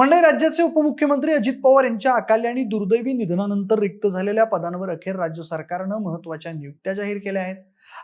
मंडळी, राज्याचे उपमुख्यमंत्री अजित पवार यांच्या अकाली आणि दुर्दैवी निधनानंतर रिक्त झालेल्या पदांवर अखेर राज्य सरकारनं महत्त्वाच्या नियुक्त्या जाहीर केल्या आहेत.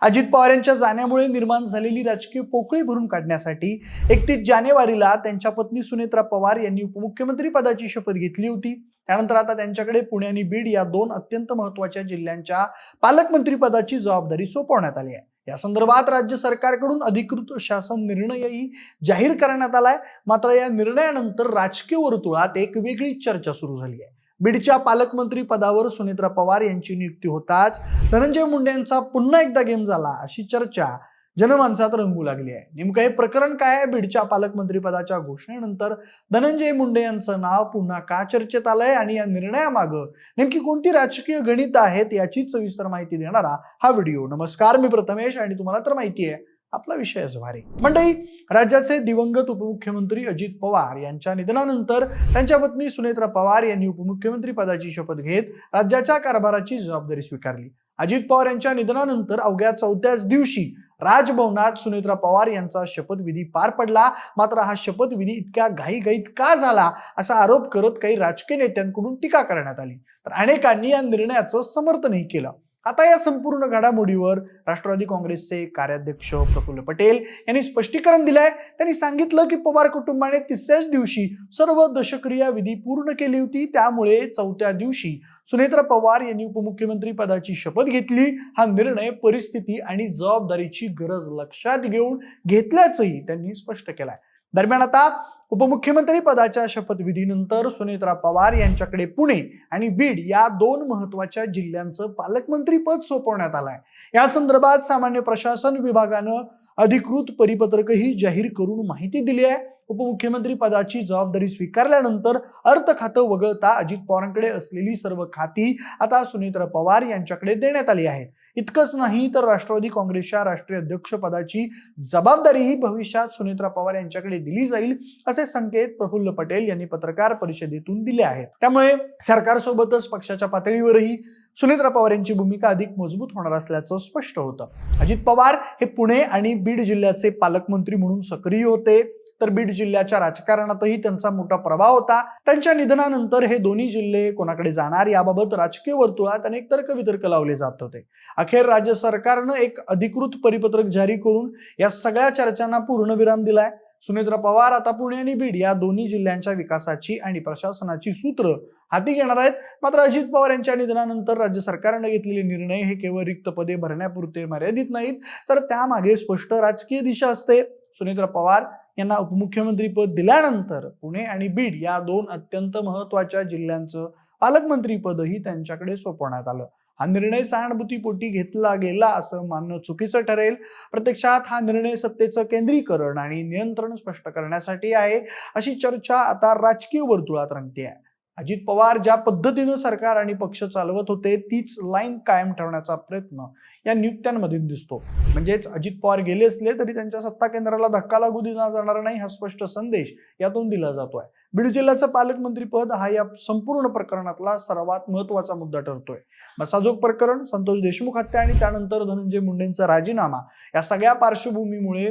अजित पवार यांच्या जाण्यामुळे निर्माण झालेली राजकीय पोकळी भरून काढण्यासाठी 31 जानेवारीला त्यांच्या पत्नी सुनेत्रा पवार यांनी उपमुख्यमंत्री पदाची शपथ घेतली होती. त्यानंतर आता त्यांच्याकडे पुणे आणि बीड या दोन अत्यंत महत्त्वाच्या जिल्ह्यांच्या पालकमंत्री पदाची जबाबदारी सोपवण्यात आली आहे. या संदर्भात राज्य सरकारकडून अधिकृत शासन निर्णयही जाहीर करण्यात आलाय. मात्र या निर्णयानंतर राजकीय वर्तुळात एक वेगळी चर्चा सुरू झाली आहे. बीडच्या पालकमंत्री पदावर सुनेत्रा पवार यांची नियुक्ती होताच धनंजय मुंडे यांचा पुन्हा एकदा गेम झाला अशी चर्चा जनमानसात रंगू लागली आहे. नेमकं हे प्रकरण काय आहे? बीडच्या पालकमंत्री पदाच्या घोषणेनंतर धनंजय मुंडे यांचं नाव पुन्हा का चर्चेत आलंय आणि या निर्णयामागं नेमकी कोणती राजकीय गणित आहेत याची सविस्तर माहिती देणारा हा व्हिडिओ. नमस्कार, मी प्रथमेश आणि तुम्हाला तर माहिती आहे आपला विषय भारी. मंडळी, राज्याचे दिवंगत उपमुख्यमंत्री अजित पवार यांच्या निधनानंतर त्यांच्या पत्नी सुनेत्रा पवार यांनी उपमुख्यमंत्री पदाची शपथ घेत राज्याच्या कारभाराची जबाबदारी स्वीकारली. अजित पवार यांच्या निधनानंतर अवघ्या 4थ्याच दिवशी राजभवनात सुनेत्रा पवार यांचा शपथविधी पार पडला. मात्र हा शपथविधी इतक्या घाईघाईत का झाला असा आरोप करत काही राजकीय नेत्यांकडून टीका करण्यात आली, तर अनेकांनी या निर्णयाचं समर्थनही केलं. आता या संपूर्ण घडामोडीवर राष्ट्रवादी काँग्रेसचे कार्याध्यक्ष प्रफुल्ल पटेल यांनी स्पष्टीकरण दिलंय. त्यांनी सांगितलं की पवार कुटुंबाने 3ऱ्याच दिवशी सर्व दशक्रिया विधी पूर्ण केली होती. त्यामुळे 4थ्या दिवशी सुनेत्रा पवार यांनी उपमुख्यमंत्री पदाची शपथ घेतली. हा निर्णय परिस्थिती आणि जबाबदारीची गरज लक्षात घेऊन घेतल्याचंही त्यांनी स्पष्ट केलंय. दरम्यान आता उपमुख्यमंत्री पदाच्या शपथविधीनंतर सुनेत्रा पवार यांच्याकडे पुणे आणि बीड या दोन महत्त्वाच्या जिल्ह्यांचं पालकमंत्री पद सोपवण्यात आलंय. या संदर्भात सामान्य प्रशासन विभागानं अधिकृत परिपत्रकही जाहीर करून माहिती दिली आहे. उपमुख्यमंत्री पदाची जबाबदारी स्वीकारल्यानंतर अर्थ खातं वगळता अजित पवारांकडे असलेली सर्व खाती आता सुनेत्रा पवार यांच्याकडे देण्यात आली आहेत. इतकंच नाही तर राष्ट्रवादी काँग्रेसच्या राष्ट्रीय अध्यक्ष पदाची जबाबदारीही भविष्यात सुनेत्रा पवार यांच्याकडे दिली जाईल असे संकेत प्रफुल्ल पटेल यांनी पत्रकार परिषदेतून दिले आहेत. त्यामुळे सरकारसोबतच पक्षाच्या पातळीवरही सुनेत्रा पवार यांची भूमिका अधिक मजबूत होणार असल्याचं स्पष्ट होतं. अजित पवार हे पुणे आणि बीड जिल्ह्याचे पालकमंत्री म्हणून सक्रिय होते, तर बीड जिल्ह्याच्या राजकारणातही त्यांचा मोठा प्रभाव होता. त्यांच्या निधनानंतर हे दोन्ही जिल्हे कोणाकडे जाणार याबाबत राजकीय वर्तुळात अनेक तर्कवितर्क लावले जात होते. अखेर राज्य सरकारनं एक अधिकृत परिपत्रक जारी करून या सगळ्या चर्चांना पूर्णविराम दिलाय. सुनेत्रा पवार आता पुणे आणि बीड या दोन्ही जिल्ह्यांच्या विकासाची आणि प्रशासनाची सूत्र हाती घेणार आहेत. मात्र अजित पवार यांच्या निधनानंतर राज्य सरकारने घेतलेले निर्णय हे केवळ रिक्त पदे भरण्यापुरते मर्यादित नाहीत, तर त्यामागे स्पष्ट राजकीय दिशा असते. सुनेत्रा पवार यांना उपमुख्यमंत्री पद दिल्यानंतर पुणे आणि बीड या दोन अत्यंत महत्त्वाच्या जिल्ह्यांचं पालकमंत्री पदही त्यांच्याकडे सोपवण्यात आलं. हा निर्णय सहानुभूतीपोटी घेतला गेला असं मानणं चुकीचं ठरेल. प्रत्यक्षात हा निर्णय सत्तेचं केंद्रीकरण आणि नियंत्रण स्पष्ट करण्यासाठी आहे अशी चर्चा आता राजकीय वर्तुळात रंगते आहे. अजित पवार ज्या पद्धतीनं सरकार आणि पक्ष चालवत होते तीच लाईन कायम ठेवण्याचा प्रयत्न या नियुक्त्यांमध्ये दिसतो. म्हणजेच अजित पवार गेले असले तरी त्यांच्या सत्ता केंद्राला धक्का लागू दिला जाणार नाही हा स्पष्ट संदेश यातून दिला जातोय. बीड जिल्ह्याचं पालकमंत्री पद हा या संपूर्ण प्रकरणातला सर्वात महत्त्वाचा मुद्दा ठरतोय. मसाजोग प्रकरण, संतोष देशमुख हत्या आणि त्यानंतर धनंजय मुंडेंचा राजीनामा या सगळ्या पार्श्वभूमीमुळे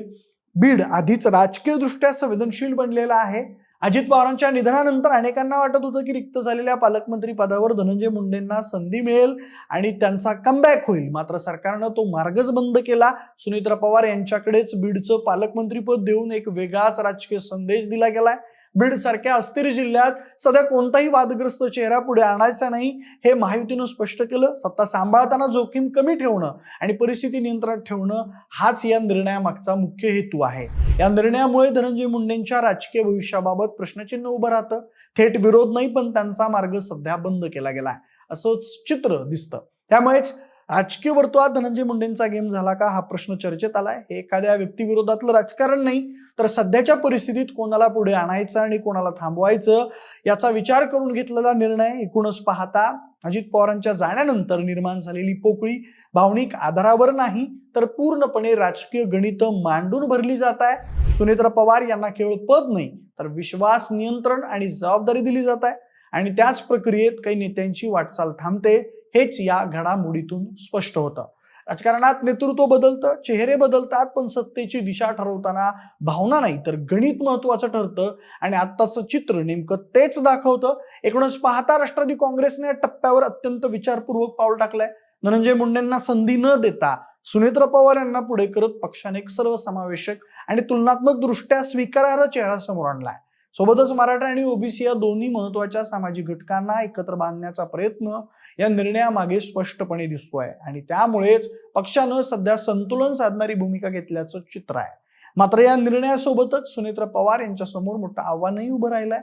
बीड आधीच राजकीय दृष्ट्या संवेदनशील बनलेला आहे. अजित पवारांच्या निधनानंतर अनेकांना वाटत होतं की रिक्त झालेल्या पालकमंत्री पदावर धनंजय मुंडेंना संधी मिळेल आणि त्यांचा कमबॅक होईल. मात्र सरकारनं तो मार्गच बंद केला. सुनेत्रा पवार यांच्याकडेच बीडचं पालकमंत्री पद देऊन एक वेगळाच राजकीय संदेश दिला गेलाय. बीड सारख्या अस्थिर जिल्ह्यात सध्या कोणताही वादग्रस्त चेहरा पुढे आणायचा नाही हे महायुतीनं स्पष्ट केलं. सत्ता सांभाळताना जोखीम कमी ठेवणं आणि परिस्थिती नियंत्रणात ठेवणं हाच या निर्णयामागचा मुख्य हेतू आहे. या निर्णयामुळे धनंजय मुंडेंच्या राजकीय भविष्याबाबत प्रश्नचिन्ह उभं राहतं. थेट विरोध नाही, पण त्यांचा मार्ग सध्या बंद केला गेलाय असंच चित्र दिसतं. त्यामुळेच राजकीय वर्तुळात धनंजय मुंडेंचा गेम झाला का हा प्रश्न चर्चेत आलाय. हे एखाद्या व्यक्तिविरोधातलं राजकारण नाही, तर सध्याच्या परिस्थितीत कोणाला पुढे आणायचं आणि कोणाला थांबवायचं याचा विचार करून घेतलेला निर्णय. एकूणच पाहता अजित पवारांच्या जाण्यानंतर निर्माण झालेली पोकळी भावनिक आधारावर नाही तर पूर्णपणे राजकीय गणित मांडून भरली जात आहे. सुनेत्रा पवार यांना केवळ पद नाही तर विश्वास, नियंत्रण आणि जबाबदारी दिली जात आहे आणि त्याच प्रक्रियेत काही नेत्यांची वाटचाल थांबते हेच या घडामोडीतून स्पष्ट होतं. राजकारणात नेतृत्व बदलतं, चेहरे बदलतात, पण सत्तेची दिशा ठरवताना भावना नाही तर गणित महत्वाचं ठरतं. आणि आत्ताचं चित्र नेमकं तेच दाखवतं. एकूणच पाहता राष्ट्रवादी काँग्रेसने या टप्प्यावर अत्यंत विचारपूर्वक पाऊल टाकलंय. धनंजय मुंडेंना संधी न देता सुनेत्र पवार यांना पुढे करत पक्षाने एक सर्वसमावेशक आणि तुलनात्मक दृष्ट्या स्वीकारार्ह चेहरा समोर आणलाय. सोबतच मराठा आणि ओबीसी या दोन्ही महत्वाच्या सामाजिक घटकांना एकत्र बांधण्याचा प्रयत्न या निर्णयामागे स्पष्टपणे दिसतोय. आणि त्यामुळेच पक्षानं सध्या संतुलन साधणारी भूमिका घेतल्याचं चित्र आहे. मात्र या निर्णयासोबतच सुनेत्र पवार यांच्या समोर मोठं आव्हानही उभं राहिलंय.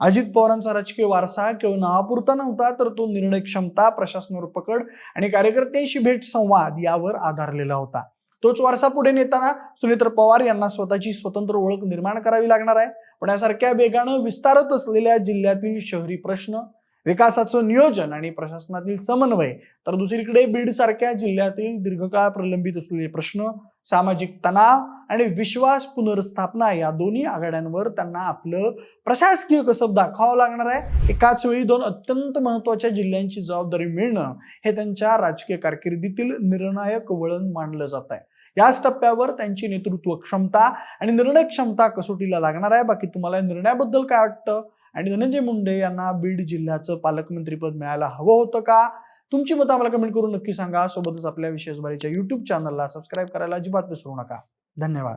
अजित पवारांचा राजकीय वारसा केवळ नावापुरता नव्हता, तर तो निर्णय क्षमता, प्रशासनावर पकड आणि कार्यकर्त्यांशी भेट संवाद यावर आधारलेला होता. तोच वारसा पुढे नेताना सुनेत्र पवार यांना स्वतःची स्वतंत्र ओळख निर्माण करावी लागणार आहे. पण यासारख्या वेगानं विस्तारत असलेल्या जिल्ह्यातील शहरी प्रश्न, विकासाचं नियोजन आणि प्रशासनातील समन्वय, तर दुसरीकडे बीड सारख्या जिल्ह्यातील दीर्घकाळ प्रलंबित असलेले प्रश्न, सामाजिक तणाव आणि विश्वास पुनर्स्थापना या दोन्ही आघाड्यांवर त्यांना आपलं प्रशासकीय कसब दाखवावं लागणार आहे. एकाच वेळी दोन अत्यंत महत्वाच्या जिल्ह्यांची जबाबदारी मिळणं हे त्यांच्या राजकीय कारकिर्दीतील निर्णायक वळण मानलं जात आहे. याच टप्प्यावर त्यांची नेतृत्व क्षमता आणि निर्णय क्षमता कसोटीला लागणार आहे. बाकी तुम्हाला निर्णयाबद्दल काय वाटतं? आणि धनंजय मुंडे यांना बीड जिल्ह्याचं पालकमंत्रीपद मिळायला हवं होतं का? तुमची मतं आम्हाला कमेंट करून नक्की सांगा. सोबतच आपल्या विशेष बारीच्या YouTube चॅनलला सबस्क्राईब करायला अजिबात विसरू नका. धन्यवाद.